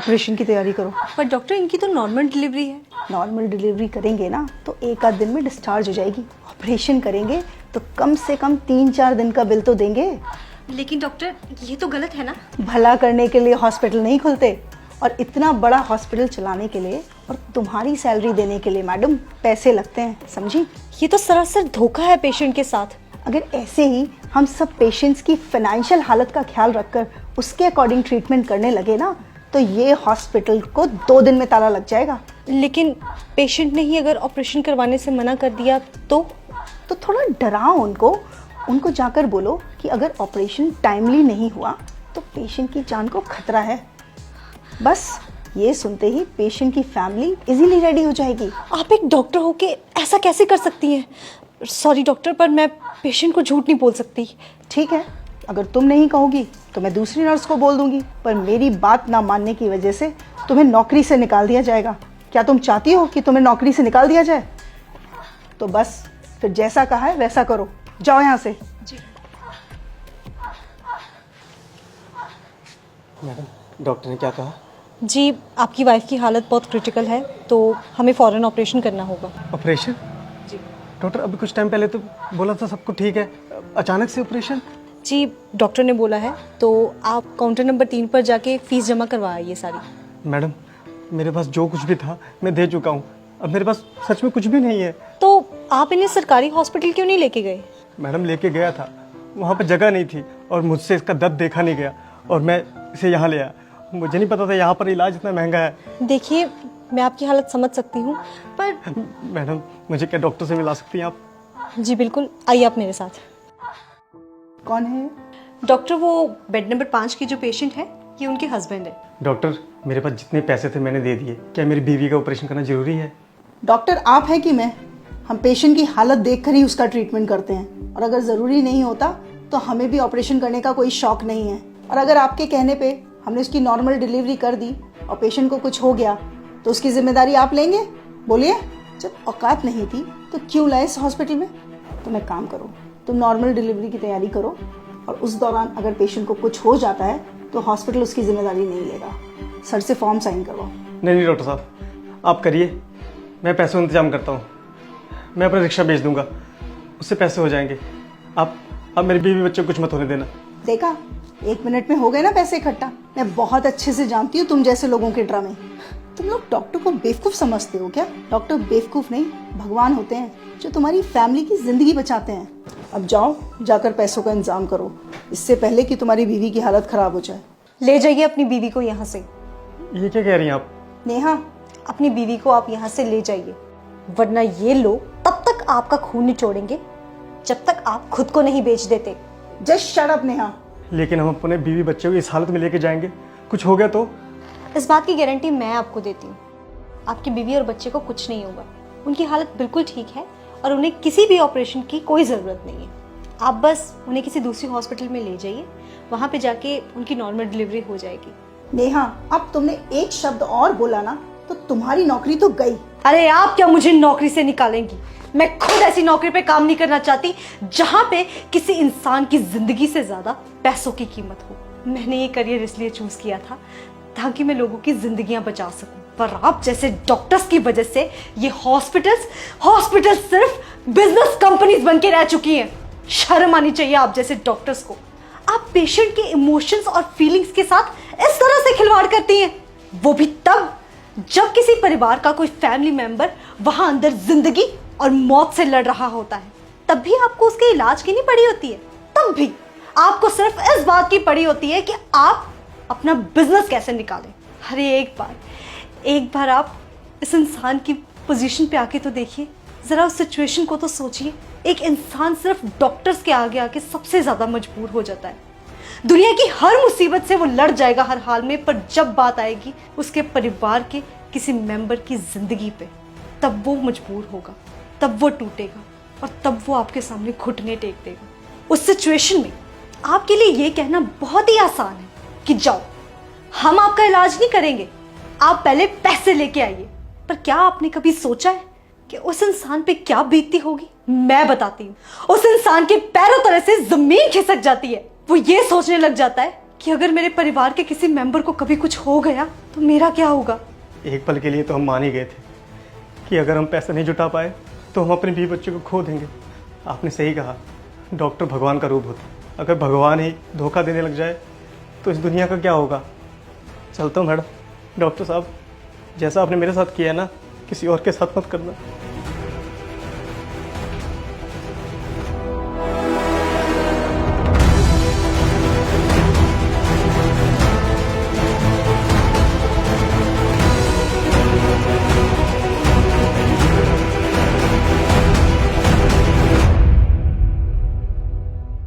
Operation की तैयारी करो। पर डॉक्टर इनकी तो नॉर्मल डिलीवरी है। नॉर्मल डिलीवरी करेंगे ना तो एक आध दिन में डिस्चार्ज हो जाएगी। ऑपरेशन करेंगे तो कम से कम 3-4 दिन का बिल तो देंगे। लेकिन डॉक्टर ये तो गलत है ना। भला करने के लिए हॉस्पिटल नहीं खुलते, और इतना बड़ा हॉस्पिटल चलाने के लिए और तुम्हारी सैलरी देने के लिए मैडम पैसे लगते हैं, समझी? ये तो सरासर धोखा है पेशेंट के साथ। अगर ऐसे ही हम सब पेशेंट्स की फाइनेंशियल हालत का ख्याल रखकर उसके अकॉर्डिंग ट्रीटमेंट करने लगे ना तो ये हॉस्पिटल को 2 दिन में ताला लग जाएगा। लेकिन पेशेंट ने ही अगर ऑपरेशन करवाने से मना कर दिया तो थोड़ा डराओ उनको जाकर बोलो कि अगर ऑपरेशन टाइमली नहीं हुआ तो पेशेंट की जान को खतरा है। बस ये सुनते ही पेशेंट की फैमिली इजीली रेडी हो जाएगी। आप एक डॉक्टर होके ऐसा कैसे कर सकती हैं? सॉरी डॉक्टर, पर मैं पेशेंट को झूठ नहीं बोल सकती। ठीक है, अगर तुम नहीं कहोगी तो मैं दूसरी नर्स को बोल दूंगी, पर मेरी बात ना मानने की वजह से तुम्हें नौकरी से निकाल दिया जाएगा। क्या तुम चाहती हो कि तुम्हें नौकरी से निकाल दिया जाए? तो बस फिर जैसा कहा है वैसा करो, जाओ यहाँ से। जी मैडम, डॉक्टर ने क्या कहा? जी, आपकी वाइफ की हालत बहुत क्रिटिकल है तो हमें फ़ौरन ऑपरेशन करना होगा। ऑपरेशन? जी डॉक्टर, अभी कुछ टाइम पहले तो बोला था सब कुछ ठीक है, अचानक से ऑपरेशन? जी, डॉक्टर ने बोला है तो आप काउंटर नंबर 3 पर जाके फ़ीस जमा करवा आइए सारी। मैडम, मेरे पास जो कुछ भी था मैं दे चुका हूँ, अब मेरे पास सच में कुछ भी नहीं है। तो आप इन्हें सरकारी हॉस्पिटल क्यों नहीं लेके गए? मैडम, लेके गया था, वहाँ पर जगह नहीं थी और मुझसे इसका दर्द देखा नहीं गया और मैं इसे यहाँ ले आया। मुझे नहीं पता था यहाँ पर इलाज इतना महंगा है। देखिए, मैं आपकी हालत समझ सकती हूँ पर मैडम, मुझे क्या डॉक्टर से मिला सकती हैं आप? जी बिल्कुल, आइए आप मेरे साथ। कौन है? डॉक्टर, वो बेड नंबर 5 की जो पेशेंट है ये उनके हस्बैंड है। डॉक्टर, मेरे पास जितने पैसे थे मैंने दे दिए, क्या मेरी बीवी का ऑपरेशन करना जरूरी है? डॉक्टर आप है कि मैं? हम पेशेंट की हालत देखकर ही उसका ट्रीटमेंट करते हैं, और अगर ज़रूरी नहीं होता तो हमें भी ऑपरेशन करने का कोई शौक नहीं है। और अगर आपके कहने पे हमने उसकी नॉर्मल डिलीवरी कर दी और पेशेंट को कुछ हो गया तो उसकी जिम्मेदारी आप लेंगे? बोलिए, जब औकात नहीं थी तो क्यों लाए इस हॉस्पिटल में? तुम एक काम करो, तुम नॉर्मल डिलीवरी की तैयारी करो और उस दौरान अगर पेशेंट को कुछ हो जाता है तो हॉस्पिटल उसकी जिम्मेदारी नहीं लेगा। सर से फॉर्म साइन करवाओ। नहीं डॉक्टर साहब, आप करिए, मैं पैसों का इंतजाम करता हूँ। मैं अपना रिक्शा बेच दूंगा, उससे पैसे हो जाएंगे। आप मेरी बीवी बच्चे को कुछ मत होने देना। देखा, 1 मिनट में हो गए ना पैसे इकट्ठा। मैं बहुत अच्छे से जानती हूँ तुम जैसे लोगों के ड्रामे। तुम लोग डॉक्टर को बेवकूफ़ समझते हो क्या? डॉक्टर बेवकूफ़ नहीं, भगवान होते हैं जो तुम्हारी फैमिली की जिंदगी बचाते हैं। अब जाओ, जाकर पैसों का इंतजाम करो, इससे पहले कि तुम्हारी बीवी की हालत खराब हो जाए। ले जाइए अपनी बीवी को यहाँ से। ये क्या कह रही हैं आप? नेहा, अपनी बीवी को आप यहाँ से ले जाइए, वरना ये लोग तब तक आपका खून निचोड़ेंगे जब तक आप खुद को नहीं बेच देते। Just shut up Neha. लेकिन हम अपने बीवी बच्चे को इस हालत में लेके जाएंगे, कुछ हो गया तो? इस बात की गारंटी मैं आपको देती हूँ, आपकी बीवी और बच्चे को कुछ नहीं होगा। उनकी हालत बिल्कुल ठीक है और उन्हें किसी भी ऑपरेशन की कोई ज़रूरत नहीं है। आप बस उन्हें किसी दूसरी हॉस्पिटल में ले जाइए, वहाँ पे जाके उनकी नॉर्मल डिलीवरी हो जाएगी। नेहा, अब तुमने एक शब्द और बोला ना तो तुम्हारी नौकरी तो गई। अरे आप क्या मुझे नौकरी से निकालेंगी? मैं खुद ऐसी नौकरी पे काम नहीं करना चाहती जहां पे किसी इंसान की जिंदगी से ज्यादा पैसों की कीमत हो। मैंने ये करियर इसलिए चूज किया था ताकि मैं लोगों की जिंदगियां बचा सकूं, पर आप जैसे डॉक्टर्स की वजह से ये हॉस्पिटल्स सिर्फ बिजनेस कंपनीज बन के रह चुकी हैं। शर्म आनी चाहिए आप जैसे डॉक्टर्स को। आप पेशेंट के इमोशंस और फीलिंग्स के साथ इस तरह से खिलवाड़ करती हैं, वो भी तब जब किसी परिवार का कोई फैमिली मेंबर वहां अंदर जिंदगी और मौत से लड़ रहा होता है। तब भी आपको उसके इलाज की नहीं पड़ी होती है, तब भी आपको सिर्फ इस बात की पड़ी होती है कि आप अपना बिजनेस कैसे निकालें। अरे एक बार आप इस इंसान की पोजीशन पे आके तो देखिए, जरा उस सिचुएशन को तो सोचिए। एक इंसान सिर्फ डॉक्टर्स के आगे आके सबसे ज्यादा मजबूर हो जाता है। दुनिया की हर मुसीबत से वो लड़ जाएगा हर हाल में, पर जब बात आएगी उसके परिवार के किसी मेंबर की जिंदगी पे, तब वो मजबूर होगा, तब वो टूटेगा और तब वो आपके सामने घुटने टेक देगा। उस सिचुएशन में आपके लिए ये कहना बहुत ही आसान है कि जाओ, हम आपका इलाज नहीं करेंगे, आप पहले पैसे लेके आइए। पर क्या आपने कभी सोचा है कि उस इंसान पे क्या बीतती होगी? मैं बताती हूँ। उस इंसान के पैरों तले से जमीन खिसक जाती है। वो ये सोचने लग जाता है कि अगर मेरे परिवार के किसी मेंबर को कभी कुछ हो गया तो मेरा क्या होगा। एक पल के लिए तो हम मान ही गए थे कि अगर हम पैसा नहीं जुटा पाए तो हम अपने बीवी बच्चों को खो देंगे। आपने सही कहा, डॉक्टर भगवान का रूप होता है। अगर भगवान ही धोखा देने लग जाए तो इस दुनिया का क्या होगा। चलता हूँ मैडम। डॉक्टर साहब, जैसा आपने मेरे साथ किया है ना, किसी और के साथ मत करना।